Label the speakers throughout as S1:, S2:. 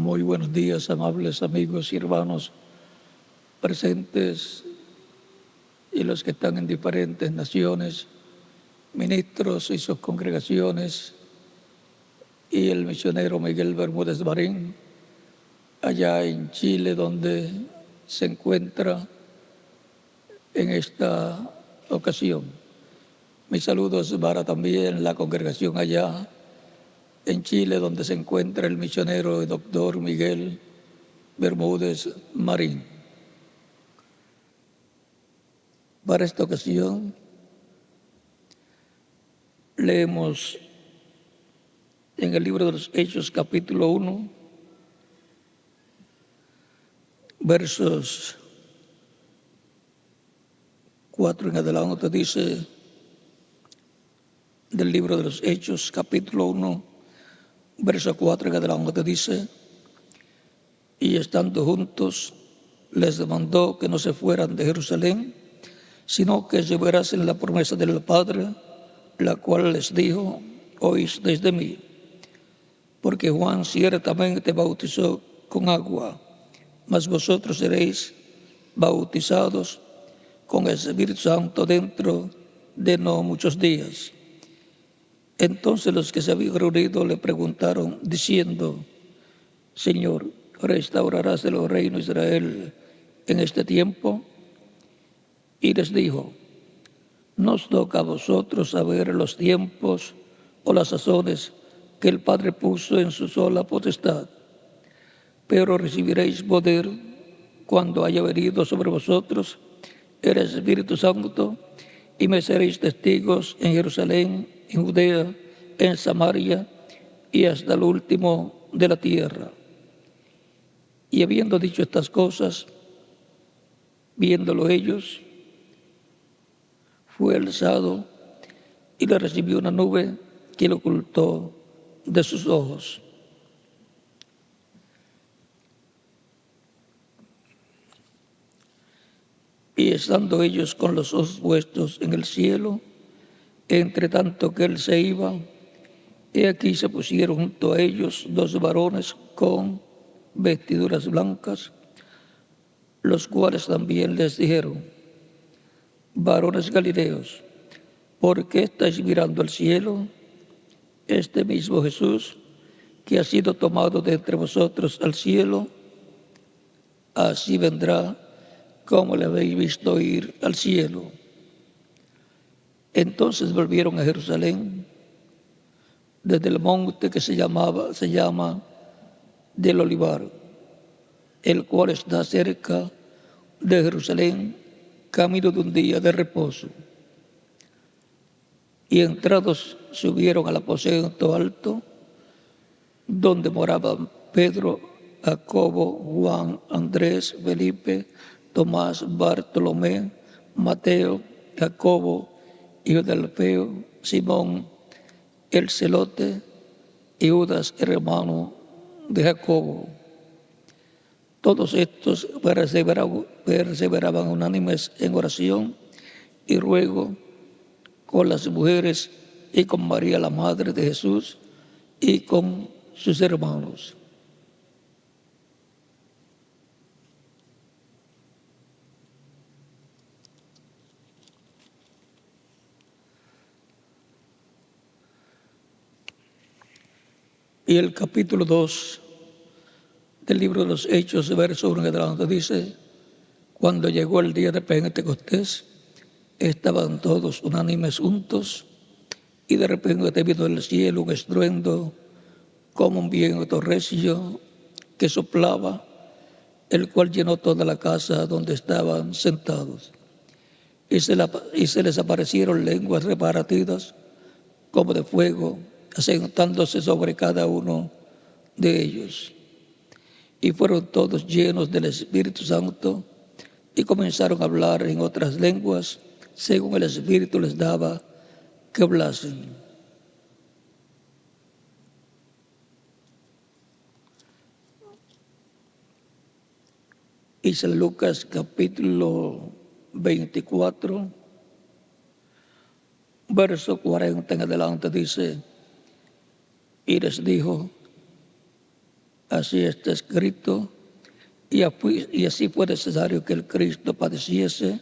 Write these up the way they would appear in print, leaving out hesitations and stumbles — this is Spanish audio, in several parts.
S1: Muy buenos días, amables amigos y hermanos presentes y los que están en diferentes naciones, ministros y sus congregaciones, y el misionero Miguel Bermúdez Marín, allá en Chile, donde se encuentra en esta ocasión. Mis saludos para también la congregación allá en Chile, donde se encuentra el misionero y doctor Miguel Bermúdez Marín. Para esta ocasión leemos en el libro de los Hechos, capítulo 1, versos 4 en adelante. Dice del libro de los Hechos, capítulo 1, verso 4 en adelante, dice: y estando juntos, les demandó que no se fueran de Jerusalén, sino que llevasen la promesa del Padre, la cual les dijo: oís desde mí. Porque Juan ciertamente bautizó con agua, mas vosotros seréis bautizados con el Espíritu Santo dentro de no muchos días. Entonces los que se habían reunido le preguntaron, diciendo: Señor, ¿restaurarás el reino de Israel en este tiempo? Y les dijo: no os toca a vosotros saber los tiempos o las sazones que el Padre puso en su sola potestad, pero recibiréis poder cuando haya venido sobre vosotros el Espíritu Santo, y me seréis testigos en Jerusalén, en Judea, en Samaria y hasta el último de la tierra. Y habiendo dicho estas cosas, viéndolo ellos, fue alzado y le recibió una nube que lo ocultó de sus ojos. Y estando ellos con los ojos puestos en el cielo, entre tanto que él se iba, he aquí se pusieron junto a ellos dos varones con vestiduras blancas, los cuales también les dijeron: varones galileos, ¿por qué estáis mirando al cielo? Este mismo Jesús, que ha sido tomado de entre vosotros al cielo, así vendrá como le habéis visto ir al cielo. Entonces volvieron a Jerusalén desde el monte que se llama del Olivar, el cual está cerca de Jerusalén, camino de un día de reposo. Y entrados subieron al aposento alto, donde moraban Pedro, Jacobo, Juan, Andrés, Felipe, Tomás, Bartolomé, Mateo, Jacobo, hijo de Alfeo, Simón, el celote, y Judas, hermano de Jacobo. Todos estos perseveraban unánimes en oración y ruego con las mujeres y con María, la madre de Jesús, y con sus hermanos. Y el capítulo 2 del libro de los Hechos, verso 1 en adelante, dice: cuando llegó el día de Pentecostés, estaban todos unánimes juntos, y de repente vino del cielo un estruendo como un viento recio que soplaba, el cual llenó toda la casa donde estaban sentados. Y se les aparecieron lenguas repartidas como de fuego, asentándose sobre cada uno de ellos. Y fueron todos llenos del Espíritu Santo y comenzaron a hablar en otras lenguas, según el Espíritu les daba que hablasen. Y San Lucas capítulo 24, verso 40 en adelante, dice: y les dijo: Así está escrito, y así fue necesario que el Cristo padeciese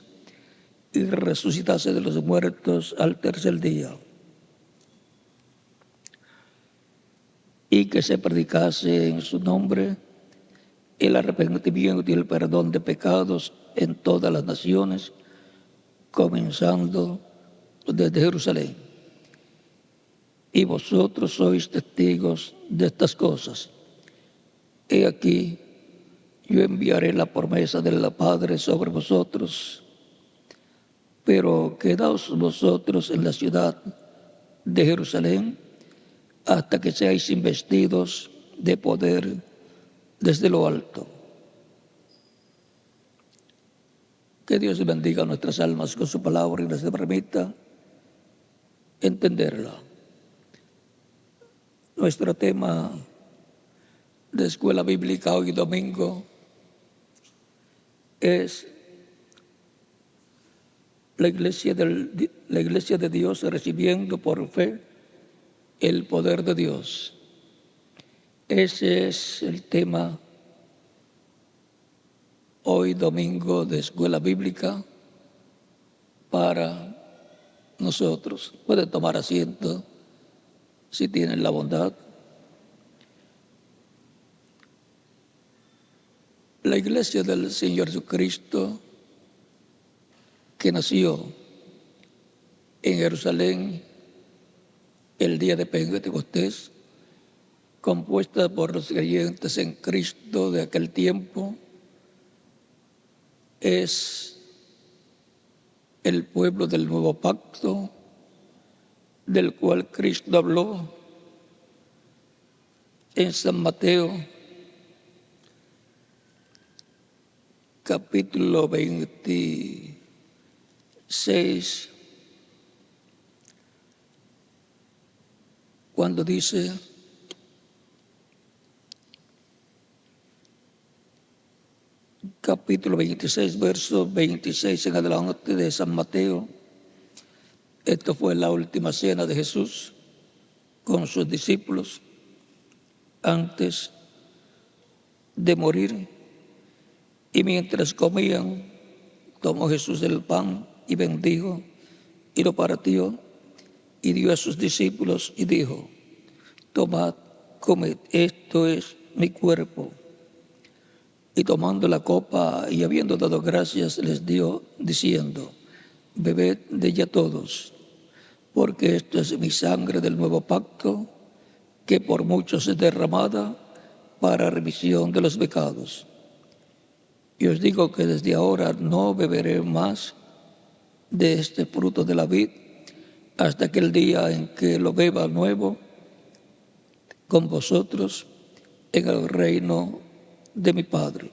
S1: y resucitase de los muertos al tercer día, y que se predicase en su nombre el arrepentimiento y el perdón de pecados en todas las naciones, comenzando desde Jerusalén. Y vosotros sois testigos de estas cosas. He aquí, yo enviaré la promesa del Padre sobre vosotros, pero quedaos vosotros en la ciudad de Jerusalén hasta que seáis investidos de poder desde lo alto. Que Dios bendiga nuestras almas con su palabra y nos permita entenderla. Nuestro tema de escuela bíblica hoy domingo es la iglesia de Dios recibiendo por fe el poder de Dios. Ese es el tema hoy domingo de escuela bíblica para nosotros. Pueden tomar asiento si tienen la bondad. La iglesia del Señor Jesucristo, que nació en Jerusalén el día de Pentecostés, compuesta por los creyentes en Cristo de aquel tiempo, es el pueblo del nuevo pacto del cual Cristo habló en San Mateo capítulo 26, cuando dice: capítulo 26, verso 26 en adelante de San Mateo. Esto fue la última cena de Jesús con sus discípulos antes de morir. Y mientras comían, tomó Jesús el pan y bendijo y lo partió y dio a sus discípulos y dijo: tomad, comed, esto es mi cuerpo. Y tomando la copa y habiendo dado gracias, les dio, diciendo: bebed de ella todos, porque esto es mi sangre del nuevo pacto, que por muchos es derramada para remisión de los pecados. Y os digo que desde ahora no beberé más de este fruto de la vid, hasta aquel día en que lo beba nuevo con vosotros en el reino de mi Padre.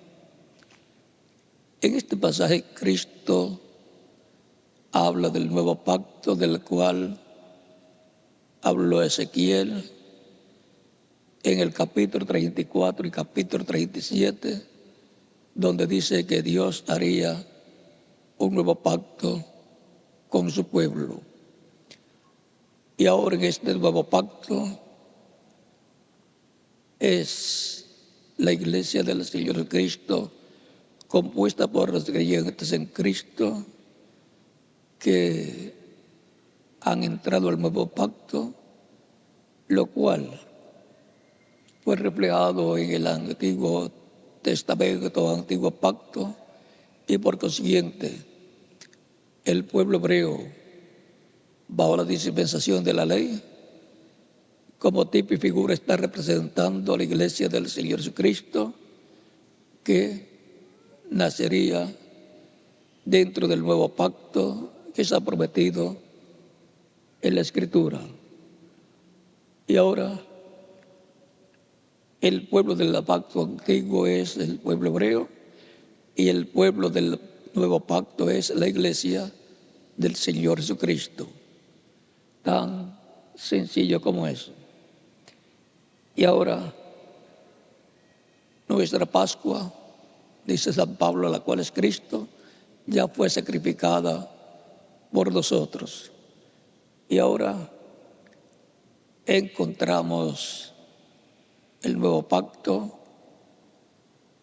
S1: En este pasaje Cristo habla del nuevo pacto del cual habló Ezequiel en el capítulo 34 y capítulo 37, donde dice que Dios haría un nuevo pacto con su pueblo. Y ahora en este nuevo pacto es la iglesia del Señor Cristo, compuesta por los creyentes en Cristo, que han entrado al nuevo pacto, lo cual fue reflejado en el Antiguo Testamento, Antiguo Pacto, y por consiguiente el pueblo hebreo, bajo la dispensación de la ley, como tipo y figura está representando a la iglesia del Señor Jesucristo, que nacería dentro del nuevo pacto que se ha prometido en la Escritura. Y ahora el pueblo del pacto antiguo es el pueblo hebreo y el pueblo del nuevo pacto es la iglesia del Señor Jesucristo. Tan sencillo como eso. Y ahora nuestra Pascua, dice San Pablo, la cual es Cristo, ya fue sacrificada por nosotros. Y ahora encontramos el nuevo pacto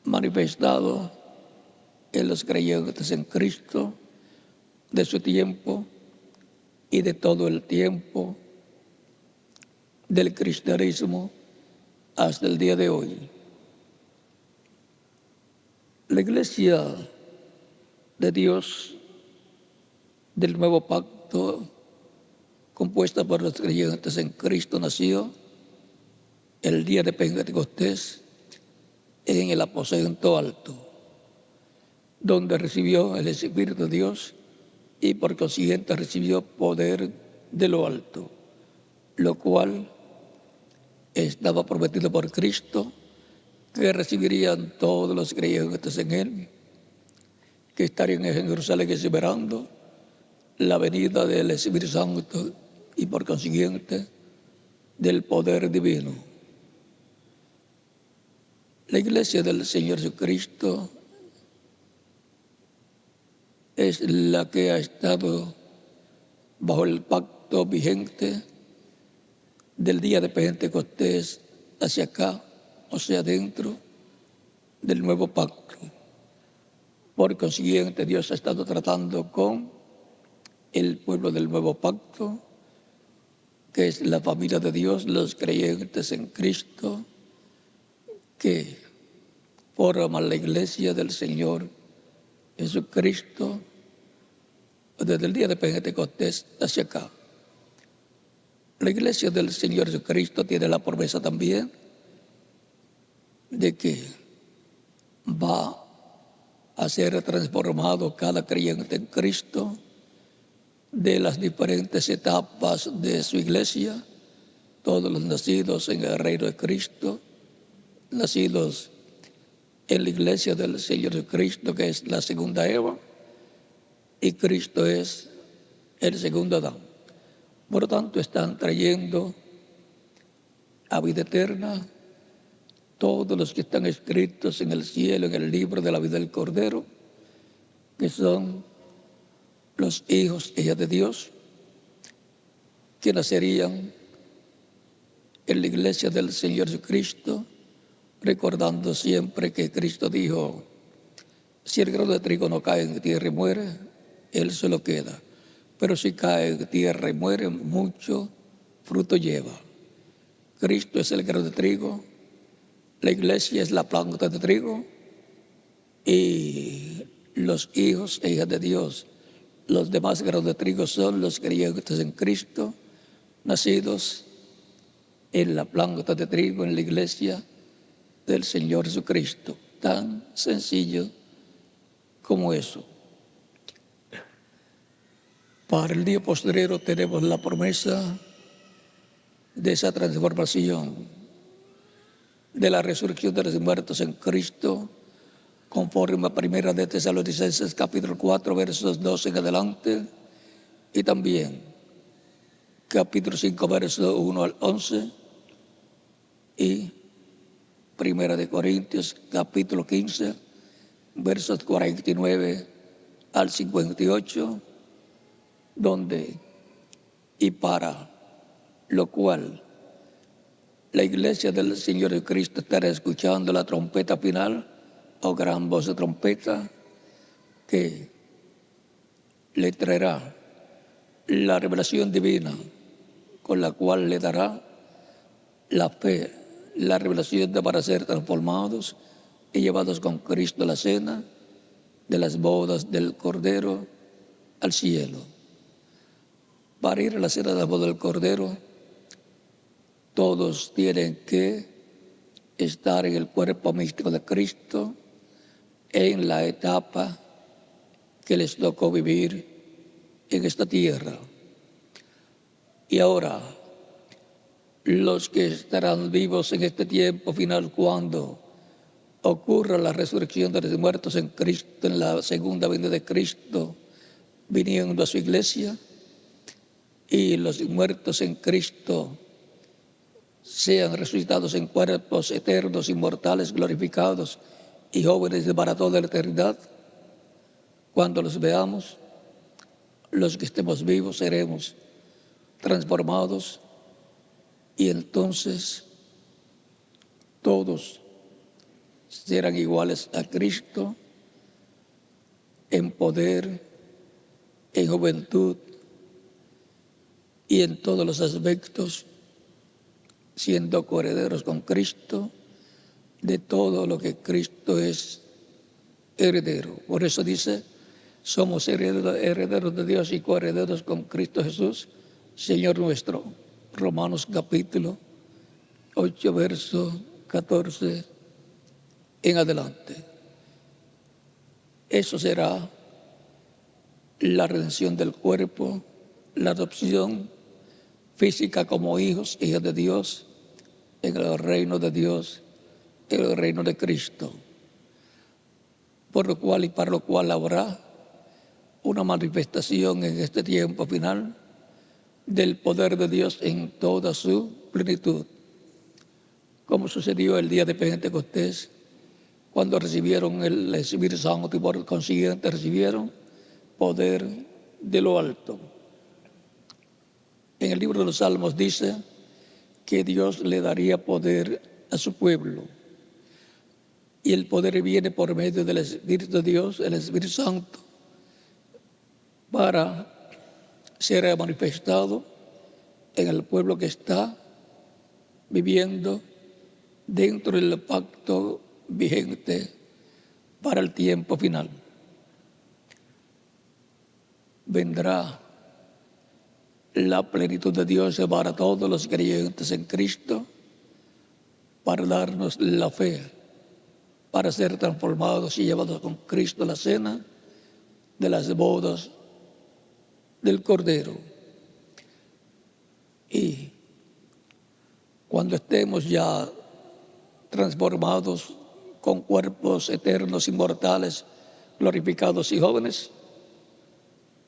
S1: manifestado en los creyentes en Cristo de su tiempo y de todo el tiempo del cristianismo hasta el día de hoy. La Iglesia de Dios del Nuevo Pacto, compuesta por los creyentes en Cristo, nació el día de Pentecostés en el aposento alto, donde recibió el Espíritu de Dios y por consiguiente recibió poder de lo alto, lo cual estaba prometido por Cristo, que recibirían todos los creyentes en Él, que estarían en Jerusalén esperando la venida del Espíritu Santo y por consiguiente del poder divino. La Iglesia del Señor Jesucristo es la que ha estado bajo el pacto vigente del día de Pentecostés hacia acá, o sea, dentro del nuevo pacto. Por consiguiente, Dios ha estado tratando con el pueblo del nuevo pacto, que es la familia de Dios, los creyentes en Cristo, que forman la Iglesia del Señor Jesucristo desde el día de Pentecostés hacia acá. La Iglesia del Señor Jesucristo tiene la promesa también de que va a ser transformado cada creyente en Cristo de las diferentes etapas de su iglesia, todos los nacidos en el reino de Cristo, nacidos en la Iglesia del Señor Jesucristo, que es la segunda Eva, y Cristo es el segundo Adán. Por lo tanto, están trayendo a vida eterna todos los que están escritos en el cielo, en el libro de la vida del Cordero, que son los hijos e hijas de Dios, que nacerían en la Iglesia del Señor Jesucristo, recordando siempre que Cristo dijo: si el grano de trigo no cae en tierra y muere, él se lo queda. Pero si cae en tierra y muere, mucho fruto lleva. Cristo es el grano de trigo, la Iglesia es la planta de trigo, y los hijos e hijas de Dios, los demás granos de trigo, son los creyentes en Cristo, nacidos en la planta de trigo, en la Iglesia del Señor Jesucristo. Tan sencillo como eso. Para el día postrero tenemos la promesa de esa transformación, de la resurrección de los muertos en Cristo, conforme a Primera de Tesalonicenses capítulo 4, versos 12 en adelante, y también capítulo 5, versos 1 al 11, y Primera de Corintios capítulo 15, versos 49 al 58, donde y para lo cual la Iglesia del Señor Jesucristo estará escuchando la trompeta final, o gran voz de trompeta, que le traerá la revelación divina, con la cual le dará la fe, la revelación para ser transformados y llevados con Cristo a la cena de las bodas del Cordero al cielo. Para ir a la cena de la boda del Cordero, todos tienen que estar en el cuerpo místico de Cristo, en la etapa que les tocó vivir en esta tierra. Y ahora, los que estarán vivos en este tiempo final, cuando ocurra la resurrección de los muertos en Cristo, en la segunda venida de Cristo, viniendo a su iglesia, y los muertos en Cristo sean resucitados en cuerpos eternos, inmortales, glorificados y jóvenes para toda la eternidad. Cuando los veamos, los que estemos vivos seremos transformados, y entonces todos serán iguales a Cristo en poder, en juventud y en todos los aspectos, siendo coherederos con Cristo de todo lo que Cristo es heredero. Por eso dice, somos herederos de Dios y coherederos con Cristo Jesús, Señor nuestro. Romanos capítulo 8, verso 14 en adelante. Eso será la redención del cuerpo, la adopción física como hijos, hijas de Dios, en el reino de Dios, en el reino de Cristo. Por lo cual y para lo cual habrá una manifestación en este tiempo final del poder de Dios en toda su plenitud, como sucedió el día de Pentecostés, cuando recibieron el Espíritu Santo y por consiguiente recibieron poder de lo alto. En el libro de los Salmos dice que Dios le daría poder a su pueblo. Y el poder viene por medio del Espíritu de Dios, el Espíritu Santo, para ser manifestado en el pueblo que está viviendo dentro del pacto vigente para el tiempo final. Vendrá la plenitud de Dios para todos los creyentes en Cristo, para darnos la fe, para ser transformados y llevados con Cristo a la cena de las bodas del Cordero. Y cuando estemos ya transformados con cuerpos eternos, inmortales, glorificados y jóvenes,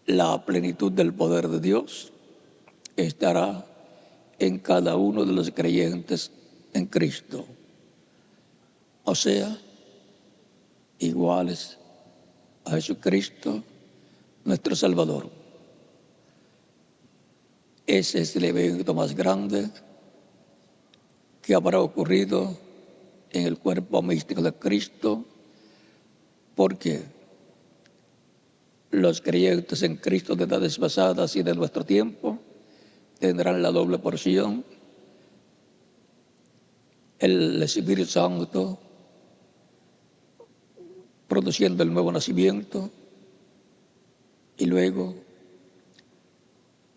S1: la plenitud del poder de Dios estará en cada uno de los creyentes en Cristo. O sea, iguales a Jesucristo, nuestro Salvador. Ese es el evento más grande que habrá ocurrido en el cuerpo místico de Cristo, porque los creyentes en Cristo de edades pasadas y de nuestro tiempo tendrán la doble porción, el Espíritu Santo produciendo el nuevo nacimiento y luego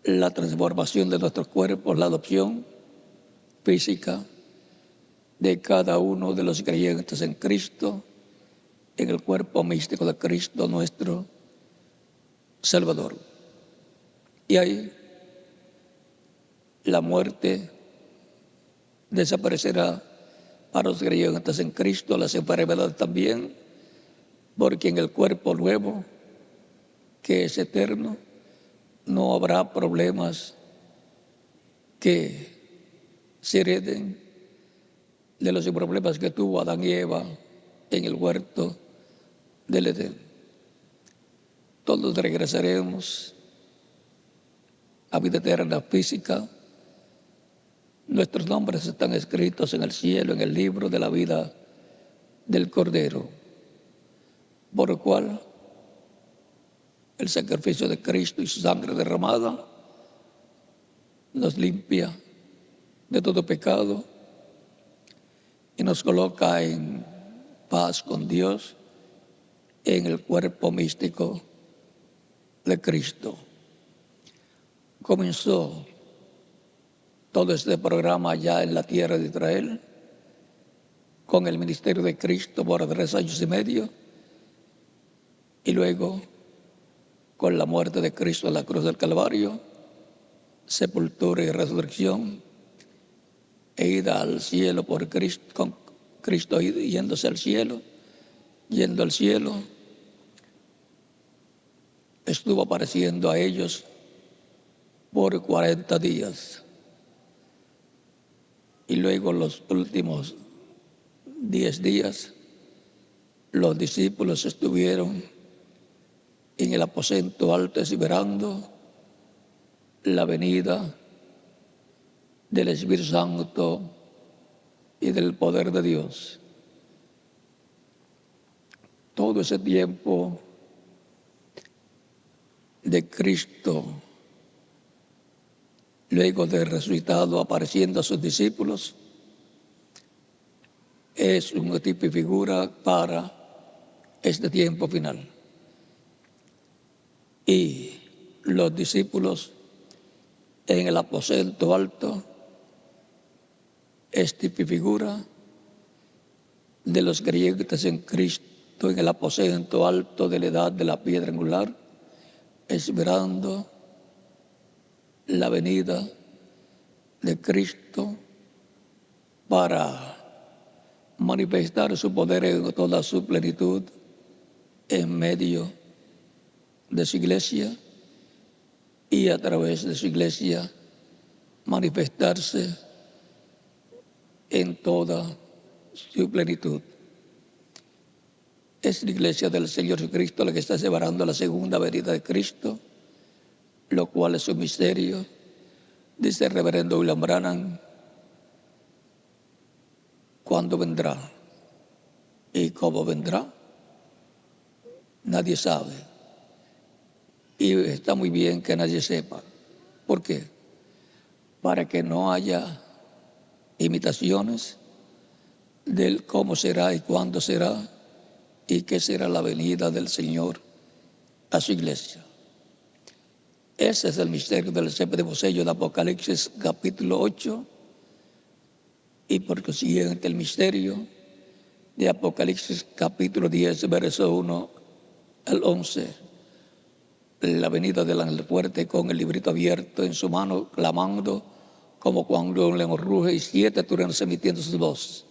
S1: la transformación de nuestros cuerpos, la adopción física de cada uno de los creyentes en Cristo, en el cuerpo místico de Cristo nuestro Salvador. Y ahí la muerte desaparecerá para los creyentes en Cristo, las enfermedades también, porque en el cuerpo nuevo, que es eterno, no habrá problemas que se hereden de los problemas que tuvo Adán y Eva en el huerto del Edén. Todos regresaremos a vida eterna física. Nuestros nombres están escritos en el cielo, en el libro de la vida del Cordero, por lo cual el sacrificio de Cristo y su sangre derramada nos limpia de todo pecado y nos coloca en paz con Dios en el cuerpo místico de Cristo. Comenzó todo este programa ya en la tierra de Israel con el ministerio de Cristo por 3 años y medio y luego con la muerte de Cristo en la cruz del Calvario, sepultura y resurrección e ida al cielo por Cristo, con Cristo yéndose al cielo, yendo al cielo, estuvo apareciendo a ellos por 40 días. Y luego los últimos 10 días, los discípulos estuvieron en el aposento alto esperando la venida del Espíritu Santo y del poder de Dios. todo ese tiempo de Cristo, luego de resucitado, apareciendo a sus discípulos, es un tipo y figura para este tiempo final. Y los discípulos en el aposento alto es tipo y figura de los creyentes en Cristo en el aposento alto de la edad de la piedra angular, esperando la venida de Cristo para manifestar su poder en toda su plenitud en medio de su iglesia y a través de su iglesia manifestarse en toda su plenitud. Es la iglesia del Señor Jesucristo la que está celebrando la segunda venida de Cristo, lo cual es un misterio. Dice el reverendo William Branham: ¿cuándo vendrá y cómo vendrá? Nadie sabe. Y está muy bien que nadie sepa. ¿Por qué? Para que no haya imitaciones del cómo será y cuándo será y qué será la venida del Señor a su iglesia. Ese es el misterio del séptimo sello de Apocalipsis capítulo 8 y por consiguiente el misterio de Apocalipsis capítulo 10 verso 1 al 11. La venida del ángel fuerte con el librito abierto en su mano, clamando como cuando un león ruge y 7 truenos emitiendo sus voces.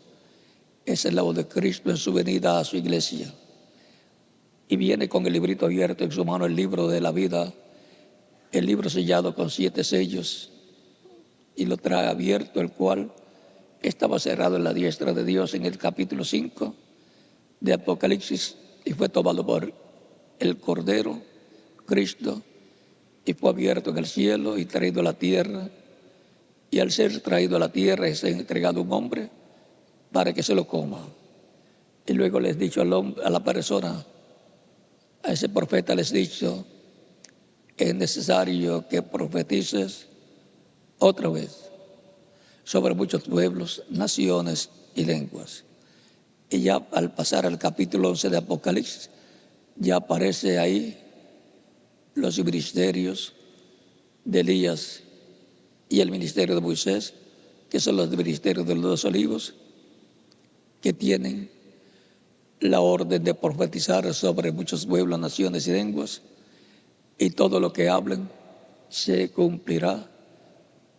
S1: Esa es la voz de Cristo en su venida a su iglesia. Y viene con el librito abierto en su mano, el libro de la vida, el libro sellado con 7 sellos, y lo trae abierto, el cual estaba cerrado en la diestra de Dios en el capítulo 5 de Apocalipsis, y fue tomado por el Cordero, Cristo, y fue abierto en el cielo y traído a la tierra. Y al ser traído a la tierra es entregado a un hombre para que se lo coma. Y luego les he dicho al hombre, a la persona, a ese profeta les he dicho: es necesario que profetices otra vez sobre muchos pueblos, naciones y lenguas. Y ya al pasar al capítulo 11 de Apocalipsis, ya aparece ahí los ministerios de Elías y el ministerio de Moisés, que son los ministerios de los 2 olivos, que tienen la orden de profetizar sobre muchos pueblos, naciones y lenguas, y todo lo que hablen se cumplirá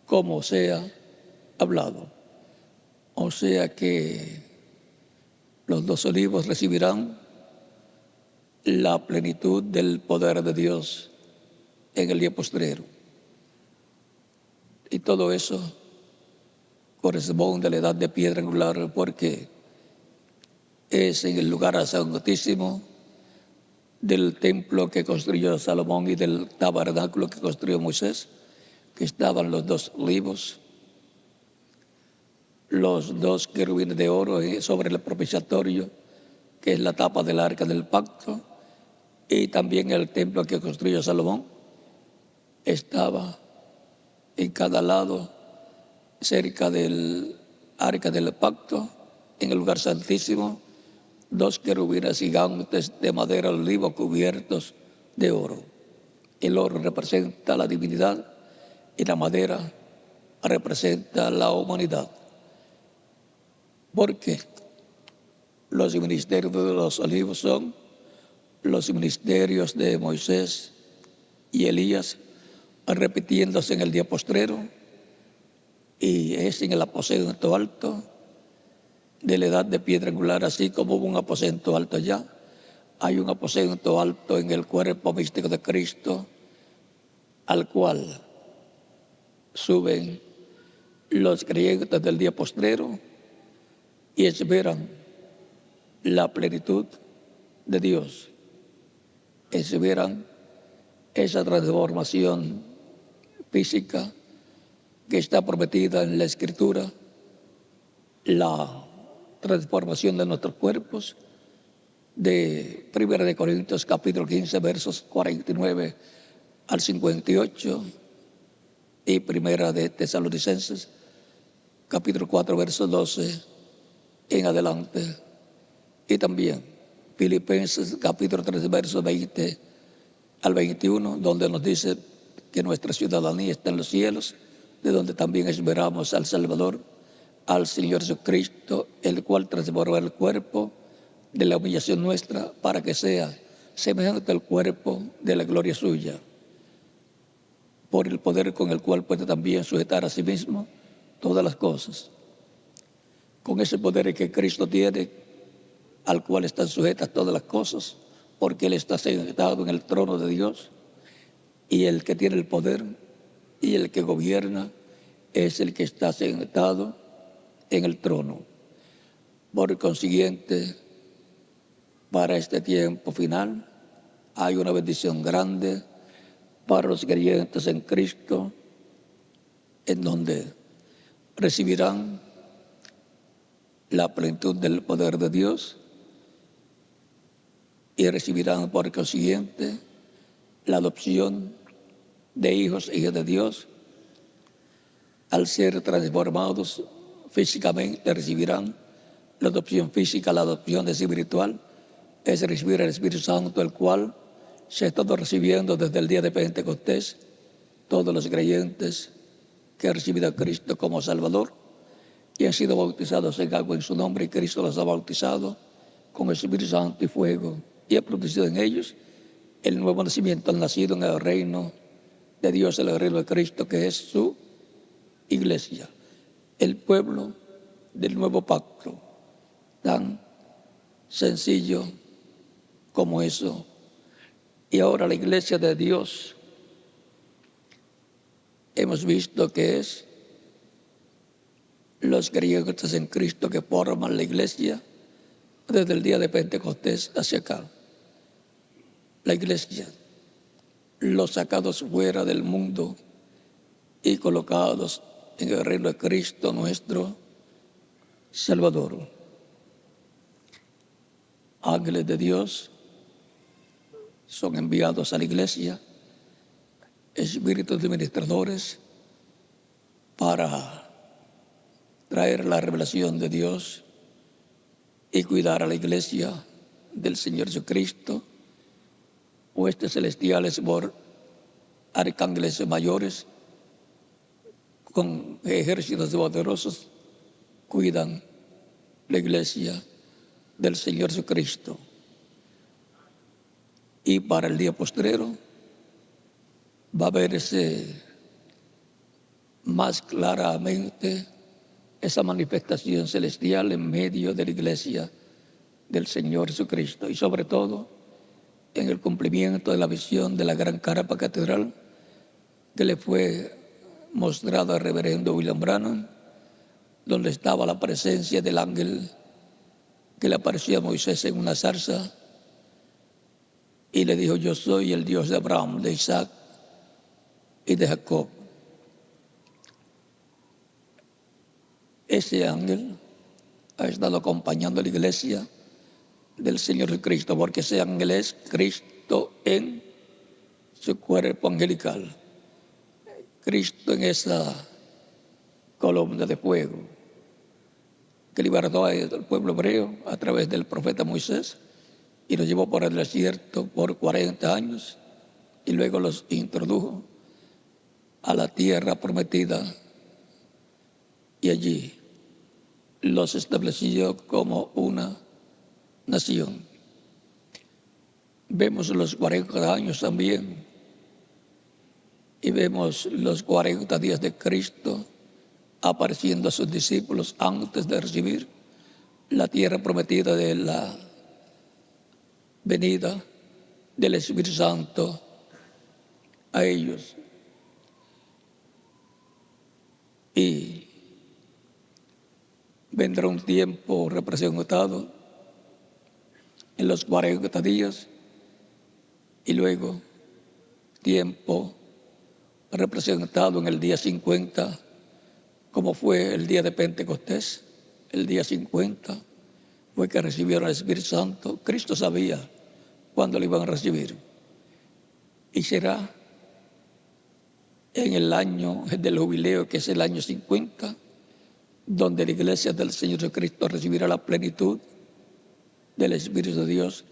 S1: como sea hablado. O sea que los 2 olivos recibirán la plenitud del poder de Dios en el día postrero. Y todo eso corresponde a la edad de piedra angular, porque es en el lugar santísimo del templo que construyó Salomón y del tabernáculo que construyó Moisés, que estaban los 2 olivos, los 2 querubines de oro sobre el propiciatorio, que es la tapa del arca del pacto, y también el templo que construyó Salomón estaba en cada lado, cerca del arca del pacto, en el lugar santísimo, 2 querubines gigantes de madera de olivo cubiertos de oro. El oro representa la divinidad y la madera representa la humanidad. Porque los ministerios de los olivos son los ministerios de Moisés y Elías, repitiéndose en el día postrero, y es en el aposento alto de la edad de piedra angular. Así como hubo un aposento alto allá, hay un aposento alto en el cuerpo místico de Cristo, al cual suben los creyentes del día postrero y esperan la plenitud de Dios. Esperan esa transformación física que está prometida en la Escritura, la transformación de nuestros cuerpos de 1 de Corintios capítulo 15 versos 49 al 58 y 1 de Tesalonicenses capítulo 4 versos 12 en adelante, y también Filipenses capítulo 3 versos 20 al 21, donde nos dice que nuestra ciudadanía está en los cielos, de donde también esperamos al Salvador, al Señor Jesucristo, el cual transformó el cuerpo de la humillación nuestra para que sea semejante al cuerpo de la gloria suya, por el poder con el cual puede también sujetar a sí mismo todas las cosas. Con ese poder que Cristo tiene, al cual están sujetas todas las cosas, porque Él está sentado en el trono de Dios, y el que tiene el poder y el que gobierna es el que está sentado en el trono. Por consiguiente, para este tiempo final hay una bendición grande para los creyentes en Cristo, en donde recibirán la plenitud del poder de Dios y recibirán por consiguiente la adopción de hijos e hijas de Dios. Al ser transformados físicamente recibirán la adopción física, la adopción espiritual, es recibir el Espíritu Santo, el cual se ha estado recibiendo desde el día de Pentecostés. Todos los creyentes que han recibido a Cristo como Salvador y han sido bautizados en agua en su nombre, y Cristo los ha bautizado con el Espíritu Santo y fuego, y ha producido en ellos el nuevo nacimiento, han nacido en el reino de Dios, el reino de Cristo, que es su iglesia, el pueblo del nuevo pacto, tan sencillo como eso. Y ahora la iglesia de Dios, hemos visto que es los creyentes en Cristo que forman la iglesia desde el día de Pentecostés hacia acá. La iglesia, los sacados fuera del mundo y colocados en el reino de Cristo nuestro Salvador. Ángeles de Dios son enviados a la iglesia, espíritus administradores, para traer la revelación de Dios y cuidar a la iglesia del Señor Jesucristo. Huestes celestiales por arcángeles mayores con ejércitos poderosos cuidan la iglesia del Señor Jesucristo. Y para el día postrero va a verse más claramente esa manifestación celestial en medio de la iglesia del Señor Jesucristo, y sobre todo en el cumplimiento de la visión de la gran carpa catedral que le fue mostrada al reverendo William Branham, donde estaba la presencia del ángel que le apareció a Moisés en una zarza y le dijo: yo soy el Dios de Abraham, de Isaac y de Jacob. Ese ángel ha estado acompañando a la iglesia del Señor Jesucristo, porque ese ángel es Cristo en su cuerpo angelical, Cristo en esa columna de fuego que libertó al pueblo hebreo a través del profeta Moisés y los llevó por el desierto por 40 años y luego los introdujo a la tierra prometida, y allí los estableció como una nación. Vemos los 40 años también, y vemos los 40 días de Cristo apareciendo a sus discípulos antes de recibir la tierra prometida de la venida del Espíritu Santo a ellos. Y vendrá un tiempo representado en los 40 días, y luego tiempo representado en el día 50, como fue el día de Pentecostés. El día 50 fue fue que recibieron el Espíritu Santo. Cristo sabía cuándo lo iban a recibir. Y será en el año del jubileo, que es el año 50, donde la iglesia del Señor Jesucristo recibirá la plenitud del Espíritu de Dios,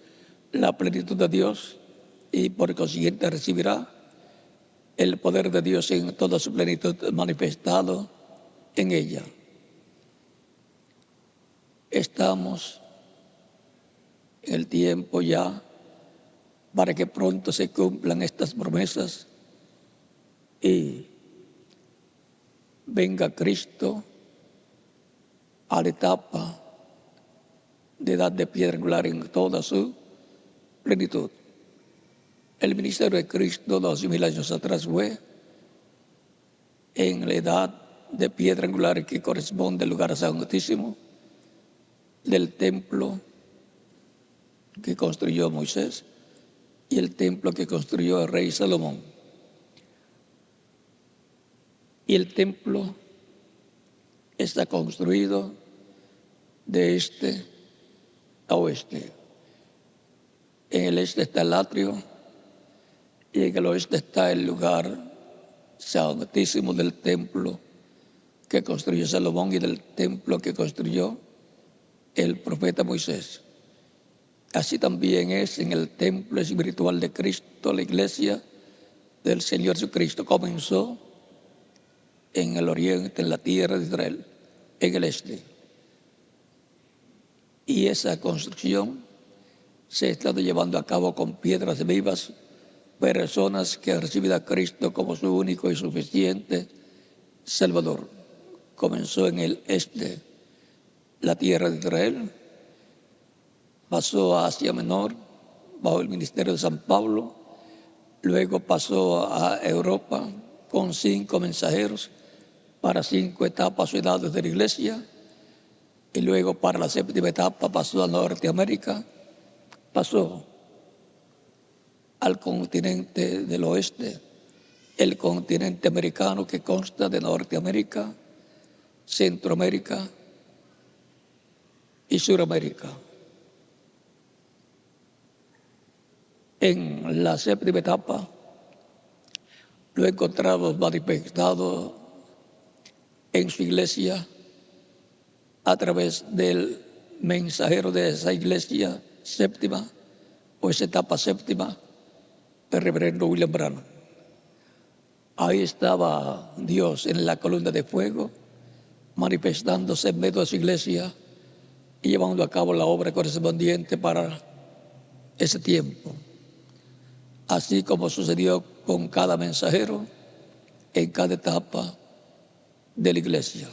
S1: la plenitud de Dios, y por consiguiente recibirá el poder de Dios en toda su plenitud manifestado en ella. Estamos en el tiempo ya para que pronto se cumplan estas promesas y venga Cristo a la etapa de edad de piedra angular en toda su plenitud. El ministerio de Cristo 2000 años atrás fue en la edad de piedra angular que corresponde al lugar santísimo del templo que construyó Moisés y el templo que construyó el rey Salomón. Y el templo está construido de este a oeste. En el este está el atrio y en el oeste está el lugar santísimo del templo que construyó Salomón y del templo que construyó el profeta Moisés. Así también es en el templo espiritual de Cristo, la iglesia del Señor Jesucristo. Comenzó en el oriente, en la tierra de Israel, en el este. Y esa construcción se ha estado llevando a cabo con piedras vivas, personas que han recibido a Cristo como su único y suficiente Salvador. Comenzó en el este, la tierra de Israel, pasó a Asia Menor bajo el ministerio de San Pablo, luego pasó a Europa con 5 mensajeros para 5 etapas o edades de la iglesia, y luego para la 7ª etapa pasó a Norteamérica, pasó al continente del oeste, el continente americano que consta de Norteamérica, Centroamérica y Suramérica. En la 7ª etapa lo encontramos manifestado en su iglesia a través del mensajero de esa iglesia séptima o esa etapa séptima, el reverendo William Branham. Ahí estaba Dios en la columna de fuego, manifestándose en medio de su iglesia y llevando a cabo la obra correspondiente para ese tiempo. Así como sucedió con cada mensajero en cada etapa de la iglesia.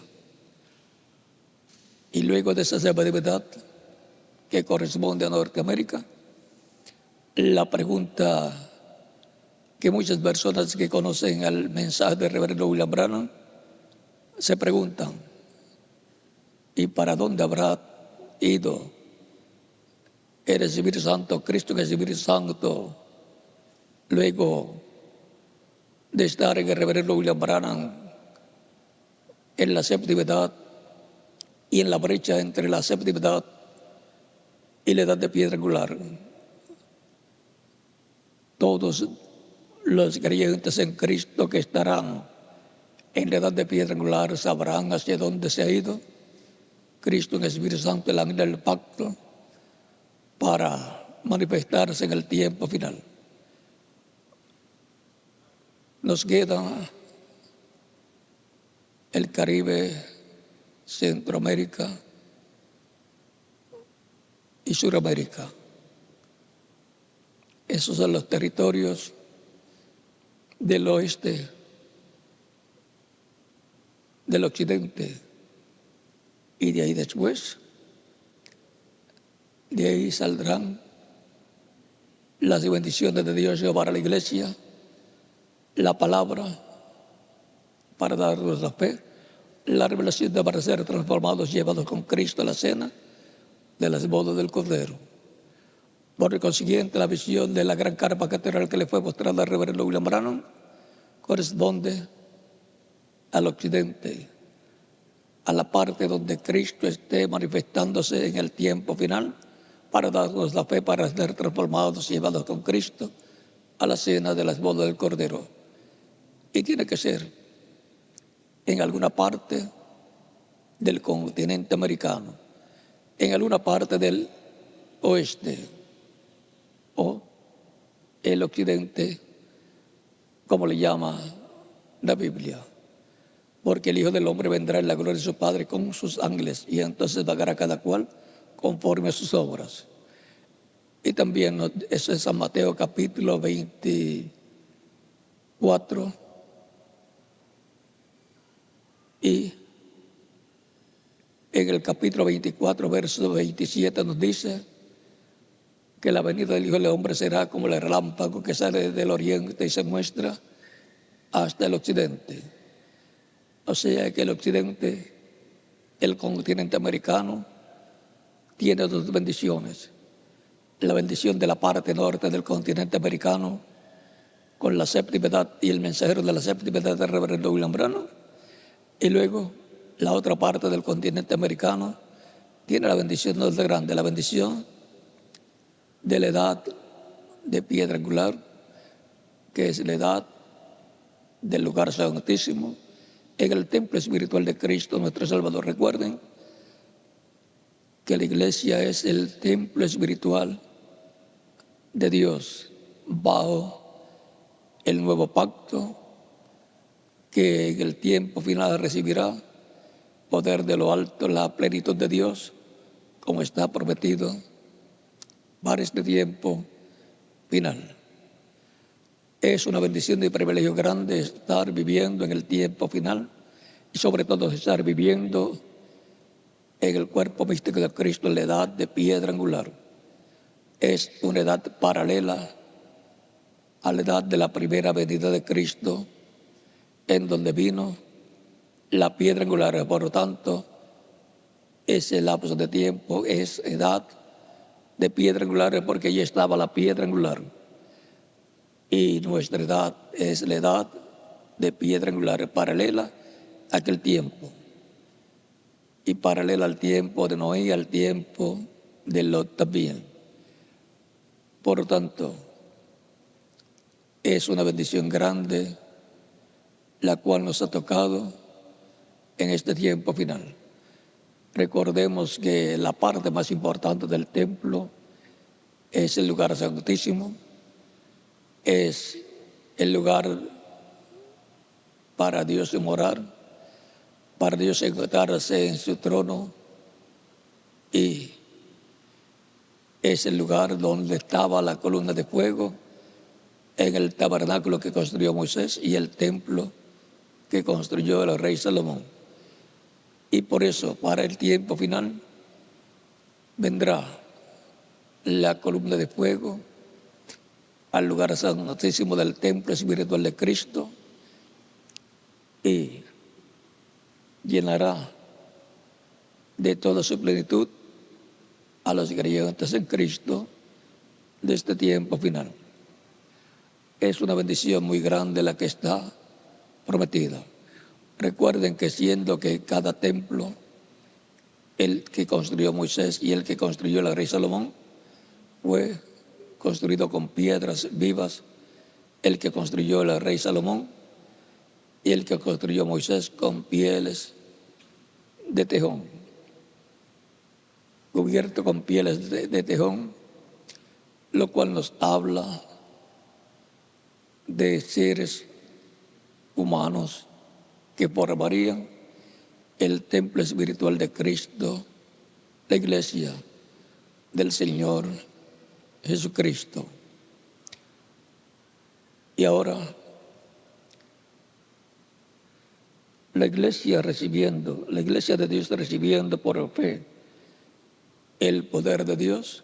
S1: Y luego de esa edad que corresponde a Norteamérica, la pregunta que muchas personas que conocen el mensaje del reverendo William Branham se preguntan: ¿y para dónde habrá ido el Espíritu Santo, Cristo en el Espíritu Santo, luego de estar en el reverendo William Branham en la 7ª edad y en la brecha entre la 7ª edad y la edad de piedra angular? Todos los creyentes en Cristo que estarán en la edad de piedra angular sabrán hacia dónde se ha ido Cristo en el Espíritu Santo, el ángel del pacto, para manifestarse en el tiempo final. Nos queda el Caribe, Centroamérica y Suramérica. Esos son los territorios del oeste, del occidente, y de ahí después, de ahí saldrán las bendiciones de Dios para la iglesia, la palabra para darnos la fe, la revelación de para ser transformados, llevados con Cristo a la cena de las bodas del Cordero. Por consiguiente, la visión de la gran carpa catedral que le fue mostrada al reverendo William Branham corresponde al occidente. a la parte donde Cristo esté manifestándose en el tiempo final, para darnos la fe para ser transformados y llevados con Cristo a la cena de las bodas del Cordero. Y tiene que ser en alguna parte del continente americano, en alguna parte del oeste o el occidente, como le llama la Biblia. Porque el Hijo del Hombre vendrá en la gloria de su Padre con sus ángeles y entonces pagará cada cual conforme a sus obras. Y también eso es San Mateo capítulo 24 y en el capítulo 24 verso 27 nos dice que la venida del Hijo del Hombre será como el relámpago que sale del oriente y se muestra hasta el occidente. O sea que el occidente, el continente americano, tiene dos bendiciones. La bendición de la parte norte del continente americano con la séptima edad y el mensajero de la séptima edad del reverendo William Branham. Y luego la otra parte del continente americano tiene la bendición más grande, la bendición de la edad de piedra angular, que es la edad del lugar santísimo, en el templo espiritual de Cristo, nuestro Salvador. Recuerden que la iglesia es el templo espiritual de Dios bajo el nuevo pacto, que en el tiempo final recibirá poder de lo alto, la plenitud de Dios, como está prometido para este tiempo final. Es una bendición y privilegio grande estar viviendo en el tiempo final y sobre todo estar viviendo en el cuerpo místico de Cristo en la edad de piedra angular. Es una edad paralela a la edad de la primera venida de Cristo, en donde vino la piedra angular. Por lo tanto, ese lapso de tiempo es edad de piedra angular porque allí estaba la piedra angular. Y nuestra edad es la edad de piedra angular paralela a aquel tiempo. Y paralela al tiempo de Noé y al tiempo de Lot también. Por lo tanto, es una bendición grande la cual nos ha tocado en este tiempo final. Recordemos que la parte más importante del templo es el lugar santísimo, es el lugar para Dios morar, para Dios encontrarse en su trono, y es el lugar donde estaba la columna de fuego en el tabernáculo que construyó Moisés y el templo que construyó el rey Salomón. Y por eso, para el tiempo final, vendrá la columna de fuego al lugar santísimo del templo espiritual de Cristo y llenará de toda su plenitud a los creyentes en Cristo de este tiempo final. Es una bendición muy grande la que está prometida. Recuerden que siendo que cada templo, el que construyó Moisés y el que construyó el rey Salomón, fue construido con piedras vivas, el que construyó el rey Salomón y el que construyó Moisés con pieles de tejón, cubierto con pieles de tejón, lo cual nos habla de seres humanos que formarían el templo espiritual de Cristo, la iglesia del Señor Jesucristo. Y ahora, la iglesia de Dios recibiendo por fe el poder de Dios,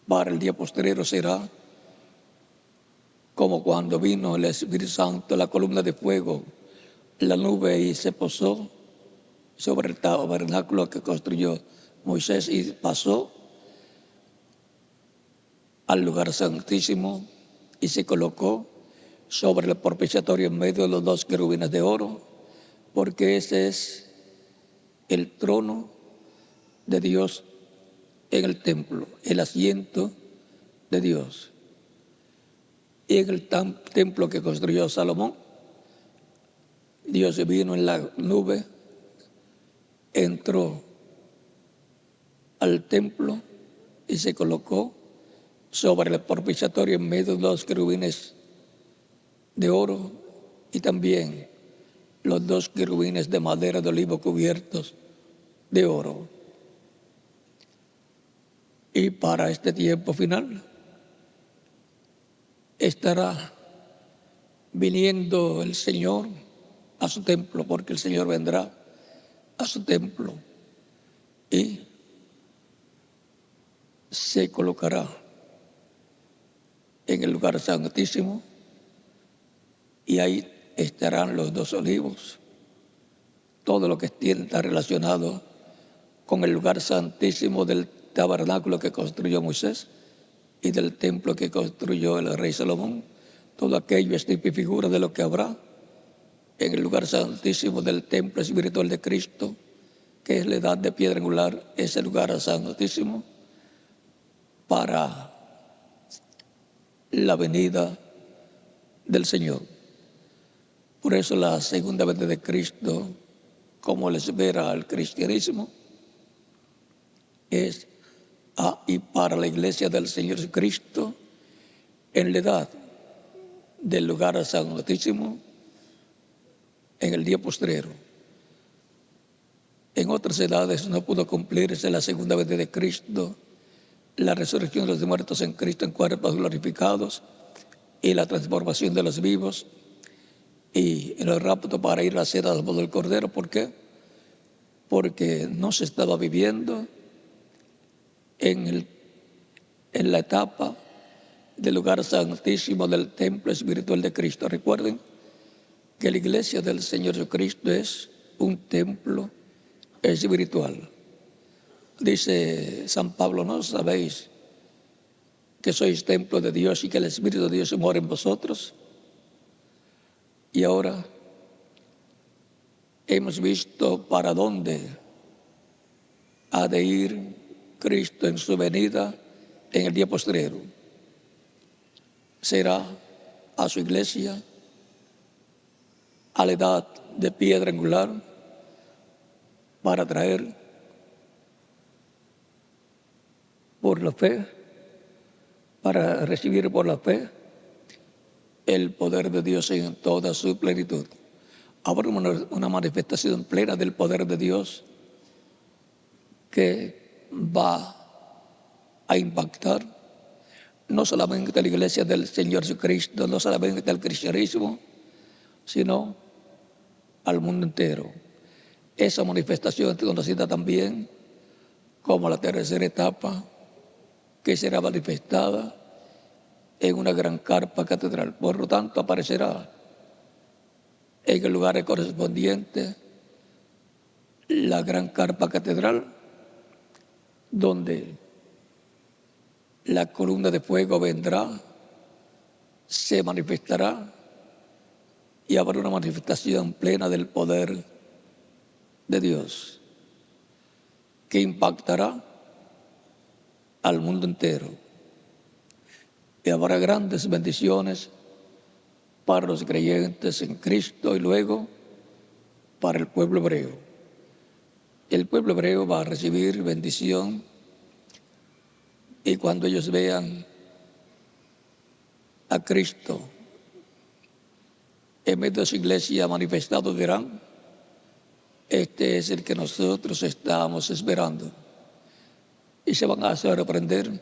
S1: para el día postrero será como cuando vino el Espíritu Santo, la columna de fuego, la nube, y se posó sobre el tabernáculo que construyó Moisés y pasó al lugar santísimo y se colocó sobre el propiciatorio en medio de los dos querubines de oro, porque ese es el trono de Dios en el templo, el asiento de Dios. Y en el templo que construyó Salomón, Dios vino en la nube, entró al templo y se colocó sobre el propiciatorio en medio de los querubines de oro y también los dos querubines de madera de olivo cubiertos de oro. Y para este tiempo final estará viniendo el Señor a su templo, porque el Señor vendrá a su templo y se colocará en el lugar santísimo, y ahí estarán los dos olivos, todo lo que está relacionado con el lugar santísimo del tabernáculo que construyó Moisés y del templo que construyó el rey Salomón. Todo aquello es tipo y figura de lo que habrá en el lugar santísimo del templo espiritual de Cristo, que es la edad de piedra angular, ese lugar santísimo para la venida del Señor. Por eso la segunda venida de Cristo, como le espera al cristianismo, es y para la iglesia del Señor Jesucristo en la edad del lugar santísimo en el día postrero. En otras edades no pudo cumplirse la segunda venida de Cristo, la resurrección de los muertos en Cristo en cuerpos glorificados y la transformación de los vivos y el rapto para ir a ser al modo del Cordero. ¿Por qué? Porque no se estaba viviendo en la etapa del lugar santísimo del templo espiritual de Cristo. Recuerden que la iglesia del Señor Jesucristo es un templo espiritual. Dice San Pablo, ¿no sabéis que sois templo de Dios y que el Espíritu de Dios mora en vosotros? Y ahora hemos visto para dónde ha de ir Cristo en su venida en el día postrero. Será a su iglesia, a la edad de piedra angular, para traer por la fe, para recibir por la fe el poder de Dios en toda su plenitud. Habrá una manifestación plena del poder de Dios que va a impactar no solamente a la iglesia del Señor Jesucristo, no solamente al cristianismo, sino al mundo entero. Esa manifestación es conocida también como la tercera etapa, que será manifestada en una gran carpa catedral. Por lo tanto, aparecerá en el lugar correspondiente la gran carpa catedral, donde la columna de fuego vendrá, se manifestará y habrá una manifestación plena del poder de Dios que impactará al mundo entero. Y habrá grandes bendiciones para los creyentes en Cristo y luego para el pueblo hebreo. El pueblo hebreo va a recibir bendición y cuando ellos vean a Cristo en medio de su iglesia manifestado, dirán: este es el que nosotros estamos esperando. Y se van a sorprender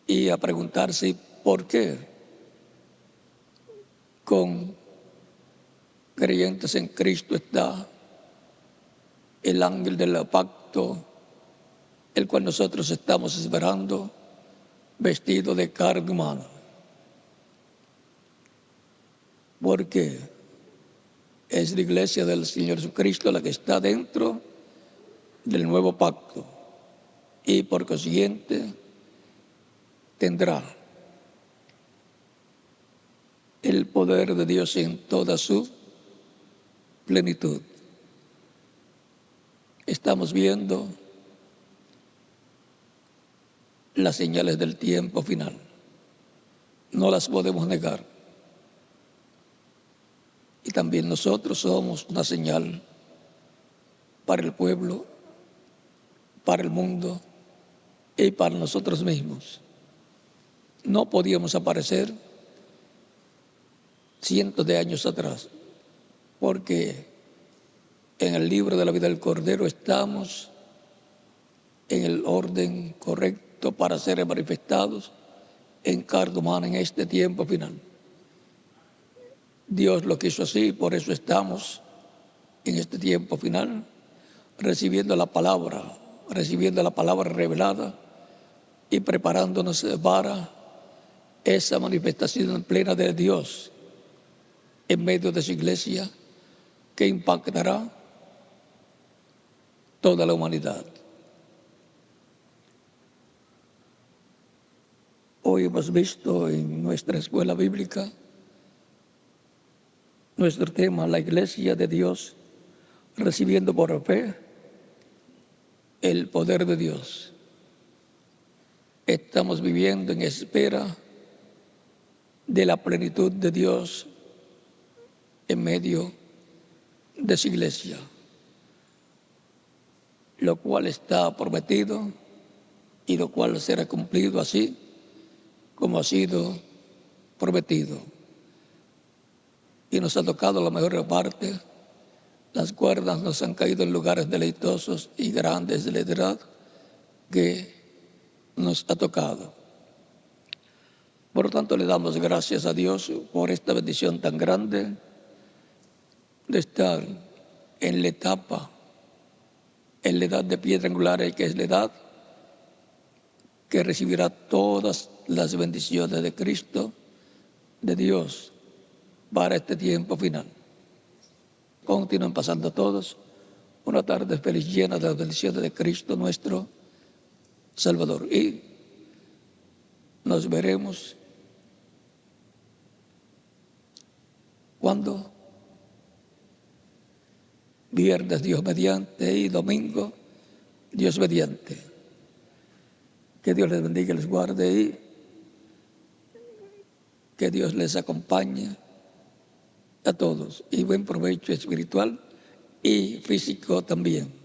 S1: y a preguntarse por qué con creyentes en Cristo está el ángel del pacto, el cual nosotros estamos esperando, vestido de carne humana. Porque es la iglesia del Señor Jesucristo la que está dentro del nuevo pacto y por consiguiente tendrá el poder de Dios en toda su plenitud. Estamos viendo las señales del tiempo final. No las podemos negar. Y también nosotros somos una señal para el pueblo, para el mundo y para nosotros mismos. No podíamos aparecer cientos de años atrás, porque en el libro de la vida del Cordero estamos en el orden correcto para ser manifestados en carne humana en este tiempo final. Dios lo quiso así, por eso estamos en este tiempo final, recibiendo la palabra revelada y preparándonos para esa manifestación plena de Dios en medio de su iglesia que impactará toda la humanidad. Hoy hemos visto en nuestra escuela bíblica nuestro tema, la iglesia de Dios, recibiendo por fe el poder de Dios. Estamos viviendo en espera de la plenitud de Dios en medio de su iglesia, lo cual está prometido y lo cual será cumplido así como ha sido prometido. Y nos ha tocado la mejor parte. Las cuerdas nos han caído en lugares deleitosos y grandes de la edad que nos ha tocado. Por lo tanto, le damos gracias a Dios por esta bendición tan grande de estar en la etapa, en la edad de piedra angular, que es la edad que recibirá todas las bendiciones de Cristo, de Dios, para este tiempo final. Continúen pasando todos una tarde feliz, llena de las bendiciones de Cristo nuestro Salvador. Y nos veremos cuando viernes Dios mediante y domingo Dios mediante. Que Dios les bendiga y les guarde y que Dios les acompañe a todos y buen provecho espiritual y físico también.